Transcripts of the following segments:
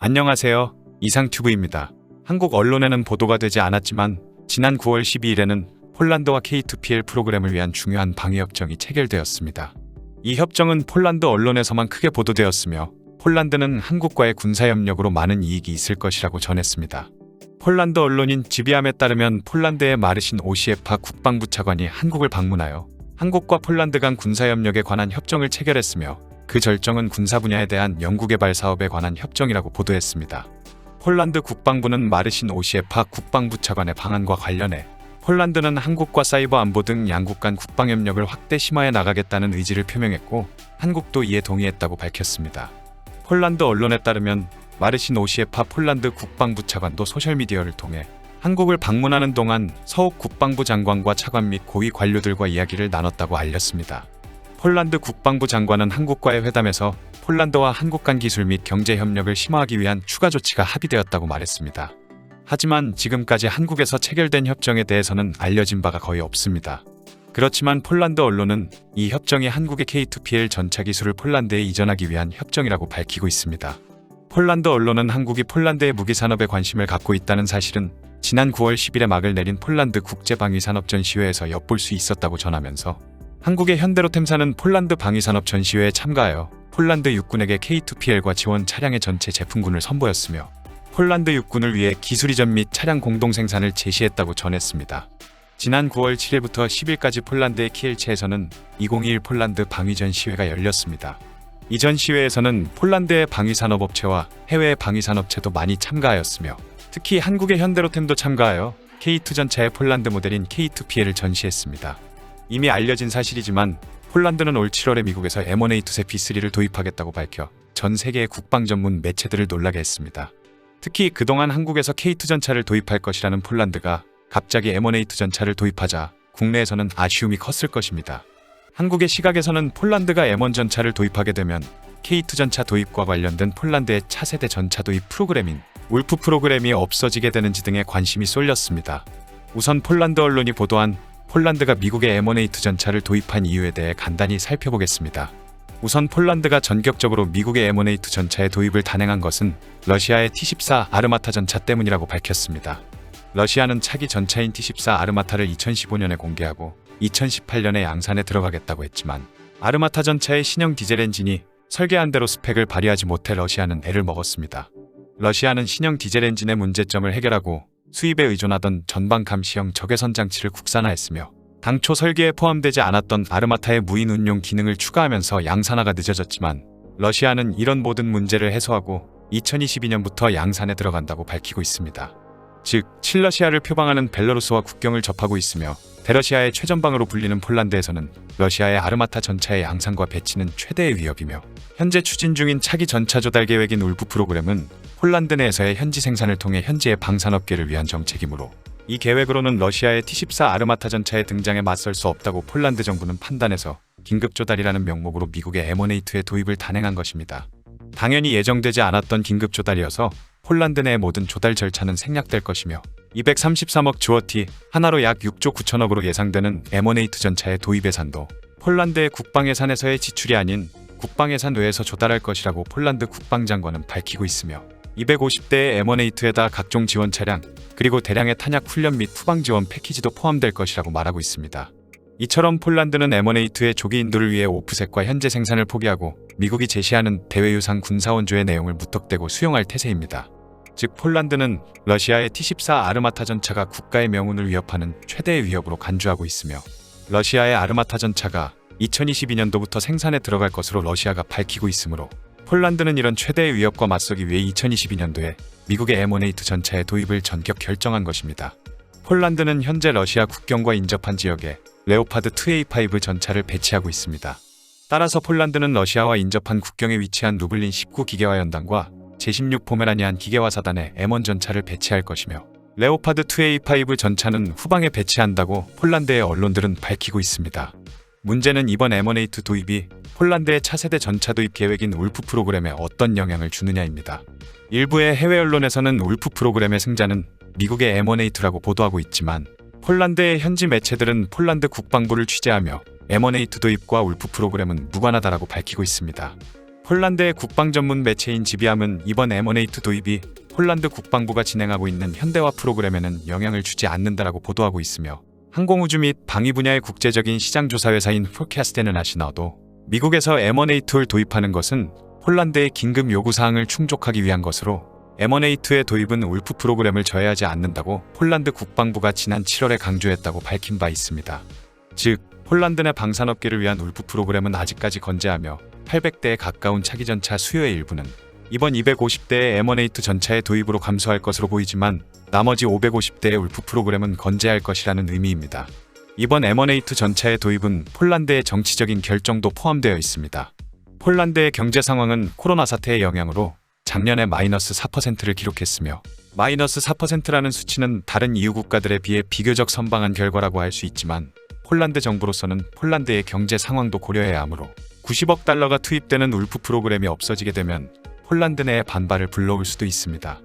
안녕하세요. 이상튜브입니다. 한국 언론에는 보도가 되지 않았지만 지난 9월 12일에는 폴란드와 K2PL 프로그램을 위한 중요한 방위협정이 체결되었습니다. 이 협정은 폴란드 언론에서만 크게 보도되었으며 폴란드는 한국과의 군사협력으로 많은 이익이 있을 것이라고 전했습니다. 폴란드 언론인 지비암에 따르면 폴란드의 마르신 오시에파 국방부 차관이 한국을 방문하여 한국과 폴란드 간 군사협력에 관한 협정을 체결했으며 그 절정은 군사 분야에 대한 연구개발 사업에 관한 협정이라고 보도했습니다. 폴란드 국방부는 마르신 오시에파 국방부 차관의 방한과 관련해 폴란드는 한국과 사이버 안보 등 양국 간 국방협력을 확대 심화해 나가겠다는 의지를 표명했고 한국도 이에 동의했다고 밝혔습니다. 폴란드 언론에 따르면 마르신 오시에파 폴란드 국방부 차관도 소셜미디어를 통해 한국을 방문하는 동안 서욱 국방부 장관과 차관 및 고위 관료들과 이야기를 나눴다고 알렸습니다. 폴란드 국방부 장관은 한국과의 회담에서 폴란드와 한국 간 기술 및 경제 협력을 심화하기 위한 추가 조치가 합의되었다고 말했습니다. 하지만 지금까지 한국에서 체결된 협정에 대해서는 알려진 바가 거의 없습니다. 그렇지만 폴란드 언론은 이 협정이 한국의 K2PL 전차 기술을 폴란드에 이전하기 위한 협정이라고 밝히고 있습니다. 폴란드 언론은 한국이 폴란드의 무기산업에 관심을 갖고 있다는 사실은 지난 9월 10일에 막을 내린 폴란드 국제방위산업 전시회에서 엿볼 수 있었다고 전하면서 한국의 현대로템사는 폴란드 방위산업 전시회에 참가하여 폴란드 육군에게 K2PL과 지원 차량의 전체 제품군을 선보였으며 폴란드 육군을 위해 기술 이전 및 차량 공동 생산을 제시했다고 전했습니다. 지난 9월 7일부터 10일까지 폴란드의 키엘체에서는 2021 폴란드 방위 전시회가 열렸습니다. 이 전시회에서는 폴란드의 방위산업업체와 해외의 방위산업체도 많이 참가하였으며 특히 한국의 현대로템도 참가하여 K2 전차의 폴란드 모델인 K2PL을 전시했습니다. 이미 알려진 사실이지만 폴란드는 올 7월에 미국에서 M1A 투세 B3를 도입하겠다고 밝혀 전 세계의 국방 전문 매체들을 놀라게 했습니다. 특히 그동안 한국에서 K2 전차를 도입할 것이라는 폴란드가 갑자기 M1A2 전차를 도입하자 국내에서는 아쉬움이 컸을 것입니다. 한국의 시각에서는 폴란드가 M1 전차를 도입하게 되면 K2 전차 도입과 관련된 폴란드의 차세대 전차 도입 프로그램인 울프 프로그램이 없어지게 되는지 등에 관심이 쏠렸습니다. 우선 폴란드 언론이 보도한 폴란드가 미국의 M1A2 전차를 도입한 이유에 대해 간단히 살펴보겠습니다. 우선 폴란드가 전격적으로 미국의 M1A2 전차의 도입을 단행한 것은 러시아의 T-14 아르마타 전차 때문이라고 밝혔습니다. 러시아는 차기 전차인 T-14 아르마타를 2015년에 공개하고 2018년에 양산에 들어가겠다고 했지만 아르마타 전차의 신형 디젤 엔진이 설계한 대로 스펙을 발휘하지 못해 러시아는 애를 먹었습니다. 러시아는 신형 디젤 엔진의 문제점을 해결하고 수입에 의존하던 전방 감시형 적외선 장치를 국산화했으며 당초 설계에 포함되지 않았던 아르마타의 무인 운용 기능을 추가하면서 양산화가 늦어졌지만 러시아는 이런 모든 문제를 해소하고 2022년부터 양산에 들어간다고 밝히고 있습니다. 즉, 친러시아를 표방하는 벨라루스와 국경을 접하고 있으며 대러시아의 최전방으로 불리는 폴란드에서는 러시아의 아르마타 전차의 양산과 배치는 최대의 위협이며 현재 추진 중인 차기 전차 조달 계획인 울프 프로그램은 폴란드 내에서의 현지 생산을 통해 현지의 방산업계를 위한 정책이므로 이 계획으로는 러시아의 T-14 아르마타 전차의 등장에 맞설 수 없다고 폴란드 정부는 판단해서 긴급 조달이라는 명목으로 미국의 M1A2의 도입을 단행한 것입니다. 당연히 예정되지 않았던 긴급 조달이어서 폴란드 내의 모든 조달 절차는 생략될 것이며 233억 주어티 하나로 약 6조 9천억으로 예상되는 M1A2 전차의 도입 예산도 폴란드의 국방 예산에서의 지출이 아닌 국방 예산 외에서 조달할 것이라고 폴란드 국방장관은 밝히고 있으며 250대의 M1A2에다 각종 지원 차량 그리고 대량의 탄약 훈련 및 후방 지원 패키지도 포함될 것이라고 말하고 있습니다. 이처럼 폴란드는 M1A2의 조기 인도를 위해 오프셋과 현재 생산을 포기하고 미국이 제시하는 대외유상 군사원조의 내용을 무턱대고 수용할 태세입니다. 즉 폴란드는 러시아의 T-14 아르마타 전차가 국가의 명운을 위협하는 최대의 위협으로 간주하고 있으며 러시아의 아르마타 전차가 2022년도부터 생산에 들어갈 것으로 러시아가 밝히고 있으므로 폴란드는 이런 최대의 위협과 맞서기 위해 2022년도에 미국의 M1A2 전차의 도입을 전격 결정한 것입니다. 폴란드는 현재 러시아 국경과 인접한 지역에 레오파드 2A5 전차를 배치하고 있습니다. 따라서 폴란드는 러시아와 인접한 국경에 위치한 루블린 19기계화 연단과 제16 포메라니안 기계화 사단에 M1 전차를 배치할 것이며 레오파드 2A5 전차는 후방에 배치한다고 폴란드의 언론들은 밝히고 있습니다. 문제는 이번 M1A2 도입이 폴란드의 차세대 전차 도입 계획인 울프 프로그램에 어떤 영향을 주느냐입니다. 일부의 해외 언론에서는 울프 프로그램의 승자는 미국의 M1A2라고 보도하고 있지만 폴란드의 현지 매체들은 폴란드 국방부를 취재하며 M1A2 도입과 울프 프로그램은 무관하다라고 밝히고 있습니다. 폴란드의 국방 전문 매체인 지비함은 이번 M1A2 도입이 폴란드 국방부가 진행하고 있는 현대화 프로그램에는 영향을 주지 않는다라고 보도하고 있으며, 항공우주 및 방위 분야의 국제적인 시장 조사 회사인 포캐스트는 아시나도 미국에서 M1A2를 도입하는 것은 폴란드의 긴급 요구 사항을 충족하기 위한 것으로 M1A2의 도입은 울프 프로그램을 저해하지 않는다고 폴란드 국방부가 지난 7월에 강조했다고 밝힌 바 있습니다. 즉, 폴란드 내 방산업계를 위한 울프 프로그램은 아직까지 건재하며 800대에 가까운 차기전차 수요의 일부는 이번 250대의 M1A2 전차의 도입으로 감소할 것으로 보이지만, 나머지 550대의 울프 프로그램은 건재할 것이라는 의미입니다. 이번 M1A2 전차의 도입은 폴란드의 정치적인 결정도 포함되어 있습니다. 폴란드의 경제 상황은 코로나 사태의 영향으로 작년에 마이너스 4%를 기록했으며, 마이너스 4%라는 수치는 다른 EU 국가들에 비해 비교적 선방한 결과라고 할 수 있지만, 폴란드 정부로서는 폴란드의 경제 상황도 고려해야 하므로 90억 달러가 투입되는 울프 프로그램이 없어지게 되면 폴란드 내의 반발을 불러올 수도 있습니다.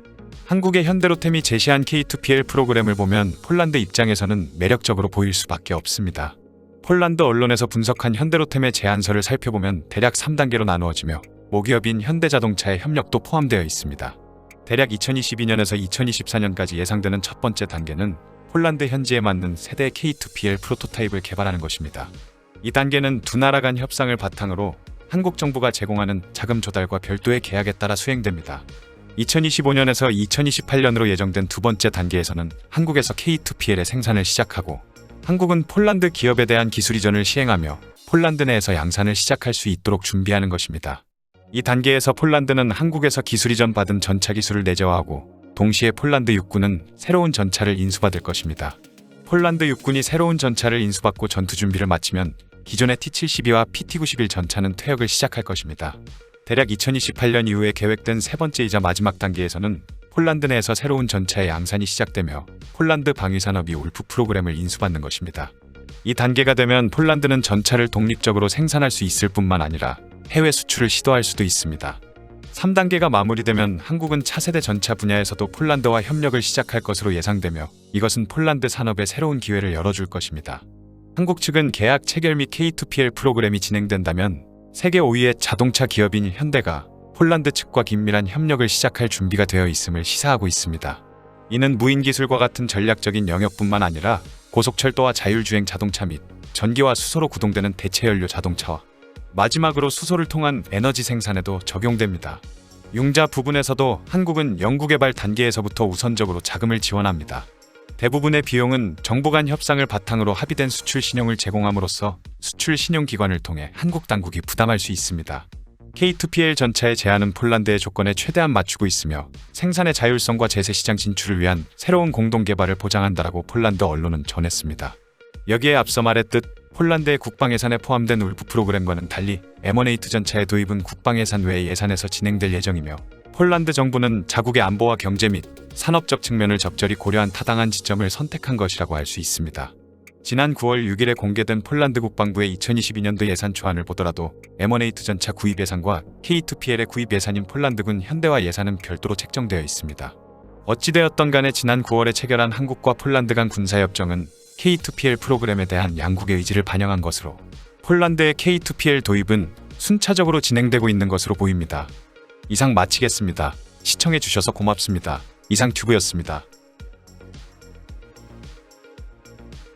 한국의 현대로템이 제시한 K2PL 프로그램을 보면 폴란드 입장에서는 매력적으로 보일 수밖에 없습니다. 폴란드 언론에서 분석한 현대로템의 제안서를 살펴보면 대략 3단계로 나누어지며 모기업인 현대자동차의 협력도 포함되어 있습니다. 대략 2022년에서 2024년까지 예상되는 첫 번째 단계는 폴란드 현지에 맞는 세대 K2PL 프로토타입을 개발하는 것입니다. 이 단계는 두 나라 간 협상을 바탕으로 한국 정부가 제공하는 자금 조달과 별도의 계약에 따라 수행됩니다. 2025년에서 2028년으로 예정된 두 번째 단계에서는 한국에서 K2PL의 생산을 시작하고, 한국은 폴란드 기업에 대한 기술 이전을 시행하며 폴란드 내에서 양산을 시작할 수 있도록 준비하는 것입니다. 이 단계에서 폴란드는 한국에서 기술 이전 받은 전차 기술을 내재화하고, 동시에 폴란드 육군은 새로운 전차를 인수받을 것입니다. 폴란드 육군이 새로운 전차를 인수받고 전투 준비를 마치면 기존의 T-72와 PT-91 전차는 퇴역을 시작할 것입니다. 대략 2028년 이후에 계획된 세 번째이자 마지막 단계에서는 폴란드 내에서 새로운 전차의 양산이 시작되며 폴란드 방위산업이 울프 프로그램을 인수받는 것입니다. 이 단계가 되면 폴란드는 전차를 독립적으로 생산할 수 있을 뿐만 아니라 해외 수출을 시도할 수도 있습니다. 3단계가 마무리되면 한국은 차세대 전차 분야에서도 폴란드와 협력을 시작할 것으로 예상되며, 이것은 폴란드 산업에 새로운 기회를 열어줄 것입니다. 한국 측은 계약 체결 및 K2PL 프로그램이 진행된다면 세계 5위의 자동차 기업인 현대가 폴란드 측과 긴밀한 협력을 시작할 준비가 되어 있음을 시사하고 있습니다. 이는 무인기술과 같은 전략적인 영역뿐만 아니라 고속철도와 자율주행 자동차 및 전기와 수소로 구동되는 대체연료 자동차와 마지막으로 수소를 통한 에너지 생산에도 적용됩니다. 융자 부분에서도 한국은 연구개발 단계에서부터 우선적으로 자금을 지원합니다. 대부분의 비용은 정부 간 협상을 바탕으로 합의된 수출 신용을 제공함으로써 수출 신용기관을 통해 한국 당국이 부담할 수 있습니다. K2PL 전차의 제안은 폴란드의 조건에 최대한 맞추고 있으며 생산의 자율성과 제세시장 진출을 위한 새로운 공동개발을 보장한다라고 폴란드 언론은 전했습니다. 여기에 앞서 말했듯 폴란드의 국방예산에 포함된 울프 프로그램과는 달리 M1A2 전차의 도입은 국방예산 외의 예산에서 진행될 예정이며, 폴란드 정부는 자국의 안보와 경제 및 산업적 측면을 적절히 고려한 타당한 지점을 선택한 것이라고 할 수 있습니다. 지난 9월 6일에 공개된 폴란드 국방부의 2022년도 예산 초안을 보더라도 M1A2 전차 구입 예산과 K2PL의 구입 예산인 폴란드군 현대화 예산은 별도로 책정되어 있습니다. 어찌되었던 간에 지난 9월에 체결한 한국과 폴란드 간 군사협정은 K2PL 프로그램에 대한 양국의 의지를 반영한 것으로 폴란드의 K2PL 도입은 순차적으로 진행되고 있는 것으로 보입니다. 이상 마치겠습니다. 시청해주셔서 고맙습니다. 이상튜브였습니다.